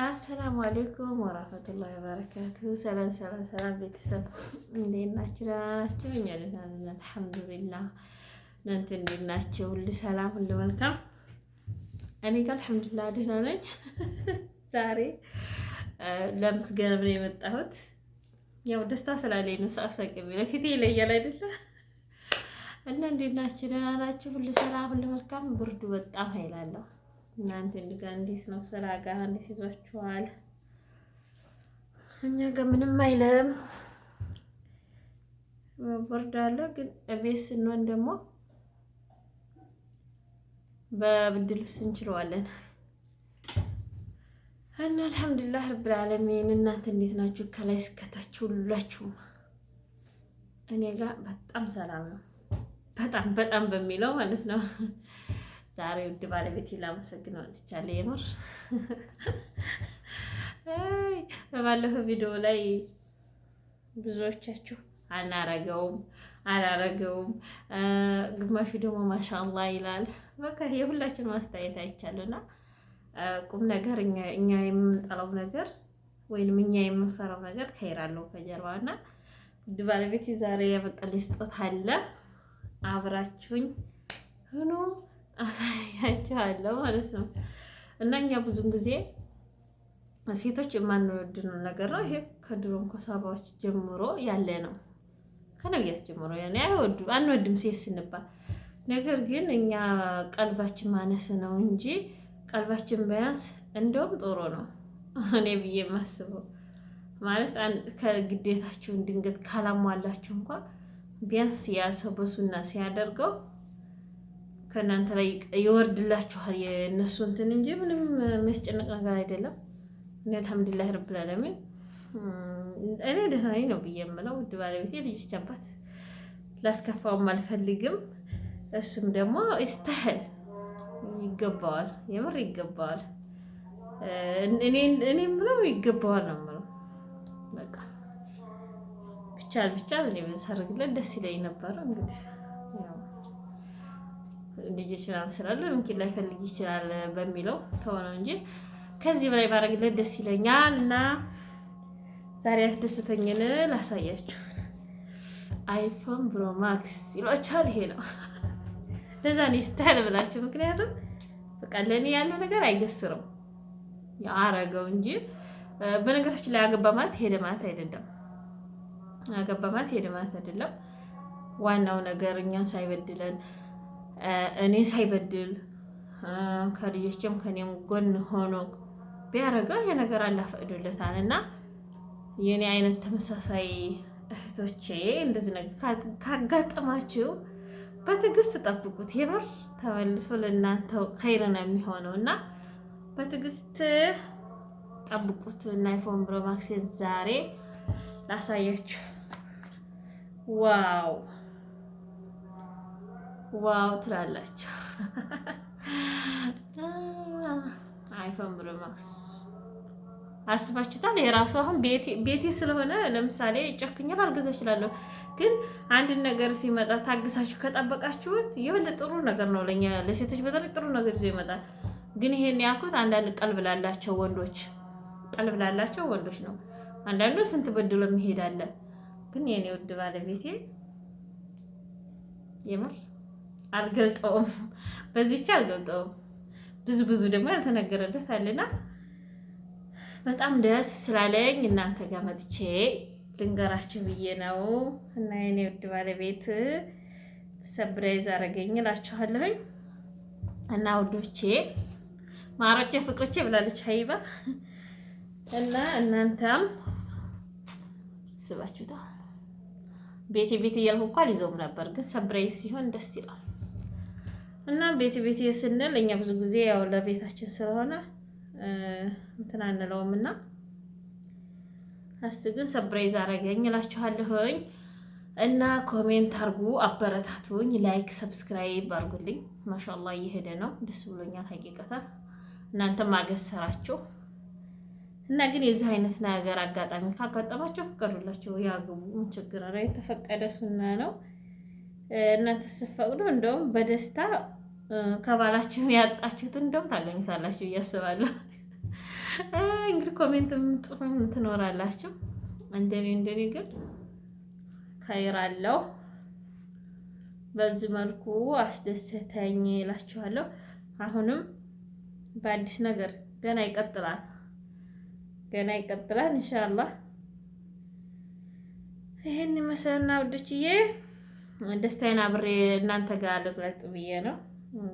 አሰላሙ አሌይኩም ወራህመቱላሂ ወበረካቱሁ። ሰላም ሰላም ሰላም ቤተሰብ እንዴት ናችሁ? ደህና ናችሁ? እኛ ደህና ነን አልሐምዱሊላህ። እናንተ እንዴት ናችሁ? ሁሉ ሰላም ሁሉ መልካም? እኔ ጋር አልሐምዱሊላህ ደህና ነኝ። ዛሬ ለምስጋና ነው የመጣሁት። ያው ደስታ ስላለኝ ነው። ሳሳቅ የሚለው ፊቴ ይለያል አይደለ? እና እንዴት ናችሁ? ደህና ናችሁ? ሁሉ ሰላም ሁሉ መልካም? ብርዱ በጣም ኃይል አለው። እናንተ እንዴት ነው? ስራ ጋር እንዴት ይዟችኋል? እኛ ጋር ምንም አይለም፣ ብርድ አለ። ግን እቤት ስንሆን ደግሞ በብርድ ልብስ እንችለዋለን። እና አልሐምዱሊላህ ረብል ዓለሚን። እናንተ እንዴት ናችሁ? ከላይ እስከታች ሁላችሁም። እኔ ጋር በጣም ሰላም ነው። በጣም በጣም በሚለው ማለት ነው። ዛሬ ውድ ባለቤቴ ላመሰግነው ወጥቻለሁ። የምር በባለፈው ቪዲዮ ላይ ብዙዎቻችሁ አላረገውም፣ ግማሹ ደግሞ ማሻአላህ ይላል። በቃ የሁላችንም አስተያየት አይቻለሁና ቁም ነገር እኛ የምንጠላው ነገር ወይንም እኛ የምንፈራው ነገር ከይራለው ከጀርባና ውድ ባለቤቴ ዛሬ ያበቀልኝ ስጦታ አለ። አብራችሁኝ ሆኖ አሳያችኋለሁ ማለት ነው። እና እኛ ብዙም ጊዜ ሴቶች የማንወድነው ነገር ነው ይሄ። ከድሮም ከሳባዎች ጀምሮ ያለ ነው፣ ከነቢያት ጀምሮ ያኔ አንወድም ሴት ስንባል። ነገር ግን እኛ ቀልባችን ማነስ ነው እንጂ ቀልባችን ቢያንስ እንደውም ጥሩ ነው እኔ ብዬ የማስበው ማለት ከግዴታችሁን ድንገት ካላሟላችሁ እንኳን ቢያንስ ያ ሰው በሱና ሲያደርገው ከእናንተ ላይ ይወርድላችኋል የእነሱ እንትን እንጂ ምንም የሚያስጨንቅ ነገር አይደለም። እኔ አልሐምዱሊላህ ረብል ዓለሚን እኔ ደህና ነኝ ነው ብዬ የምለው። ውድ ባለቤቴ ልጆች አባት ላስከፋውም አልፈልግም። እሱም ደግሞ ይስተህል ይገባዋል፣ የምር ይገባዋል። እኔ የምለው ይገባዋል ነው የምለው። በቃ ብቻ እኔ በሰርግለት ደስ ይለኝ ነበረ። እንግዲህ ልጆች ምናምን ስላለ ምንኪን ላይ ፈልግ ይችላል በሚለው ተሆነው እንጂ ከዚህ በላይ ባረግለት ደስ ይለኛል። እና ዛሬ ያስደስተኝን ላሳያችሁ። አይፎን ፕሮ ማክስ ይሏችኋል። ይሄ ነው ለዛ ነው ይስተሃል ብላችሁ። ምክንያቱም በቃ ለኔ ያለው ነገር አይገስርም አረገው እንጂ። በነገራችን ላይ አገባ ማለት ሄደ ማለት አይደለም። አገባ ማለት ሄደ ማለት አይደለም። ዋናው ነገር እኛን ሳይበድለን እኔ ሳይበድል ከልጆችም ከኔም ጎን ሆኖ ቢያረጋ ይሄ ነገር አላህ ፈቅዶለታል። እና የኔ አይነት ተመሳሳይ እህቶቼ እንደዚህ ነገር ካጋጠማችሁ በትዕግስት ጠብቁት። የምር ተመልሶ ለእናንተ ኸይር ነው የሚሆነው። እና በትዕግስት ጠብቁት። እና አይፎን ፕሮ ማክስ ዛሬ ላሳያችሁ። ዋው ትላላችሁ። አይፎን ፕሮ ማክስ አስባችሁታል? የራሱ አሁን ቤቴ ስለሆነ ለምሳሌ ጨክኛል አልገዛ እችላለሁ። ግን አንድ ነገር ሲመጣ ታግሳችሁ ከጠበቃችሁት የበለጠ ጥሩ ነገር ነው ለኛ ለሴቶች በተለይ ጥሩ ነገር ይዞ ይመጣል። ግን ይሄን ያልኩት አንዳንድ ቀልብ ላላቸው ወንዶች ነው። አንዳንዱ ስንት በድሎ የሚሄድ አለ። ግን የኔ ውድ ባለቤቴ የምር አልገልጠውም፣ በዚህች አልገልጠውም። ብዙ ደግሞ ያልተነገረለት አለና በጣም ደስ ስላለኝ እናንተ ጋር መጥቼ ልንገራችሁ ብዬ ነው። እና የኔ ውድ ባለቤት ሰብራይዝ አረገኝ እላችኋለሁኝ። እና ውዶቼ ማሮቼ ፍቅሮቼ ብላለች ሀይባ። እና እናንተም ስባችሁታ ቤቴ እያልኩ እኮ አልይዘውም ነበር፣ ግን ሰብራይዝ ሲሆን ደስ ይላል። እና ቤቴ ስንል እኛ ብዙ ጊዜ ያው ለቤታችን ስለሆነ እንትን አንለውም። እና ግን ሰብራይዝ አረገኝ እላችኋለሁኝ። እና ኮሜንት አርጉ፣ አበረታቱኝ፣ ላይክ ሰብስክራይብ አርጉልኝ። ማሻአላህ እየሄደ ነው፣ ደስ ብሎኛል ሀቂቀታ። እናንተም አገሰራችሁ። እና ግን የዚህ አይነት ነገር አጋጣሚ ካጋጠማችሁ ፍቀዱላችሁ፣ ያግቡ። ምን ችግር አለ? የተፈቀደ ሱና ነው። እናንተ ስትፈቅዱ እንደውም በደስታ ከባላችሁ ያጣችሁት እንደውም ታገኙታላችሁ እያስባለሁ። እንግዲህ ኮሜንት ጽፉም ትኖራላችሁ። እንደኔ ግን ካይር አለው። በዚህ መልኩ አስደሰተኝ እላችኋለሁ። አሁንም በአዲስ ነገር ገና ይቀጥላል ኢንሻአላህ። ይሄን ይመስልና ውዶችዬ ደስታዬን አብሬ እናንተ ጋር ልግለጽ ብዬ ነው።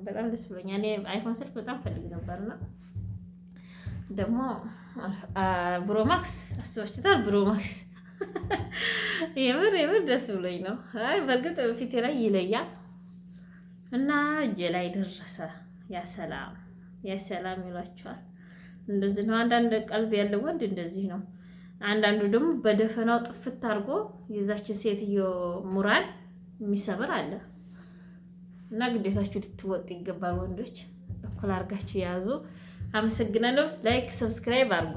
በጣም ደስ ብሎኛል። እኔ አይፎን ስልክ በጣም ፈልግ ነበርና ደግሞ ብሮማክስ አስባችሁታል? ብሮማክስ የምር ደስ ብሎኝ ነው። አይ በእርግጥ ፊቴ ላይ ይለያል እና እጄ ላይ ደረሰ። ያ ሰላም ይሏቸዋል። እንደዚህ ነው። አንዳንድ ቀልብ ያለው ወንድ እንደዚህ ነው። አንዳንዱ ደግሞ በደፈናው ጥፍት አድርጎ የዛችን ሴትዮ ሙራል የሚሰብር አለ እና ግዴታችሁ ልትወጡ ይገባል። ወንዶች እኩል አድርጋችሁ ያዙ። አመሰግናለሁ። ላይክ ሰብስክራይብ አድርጉ።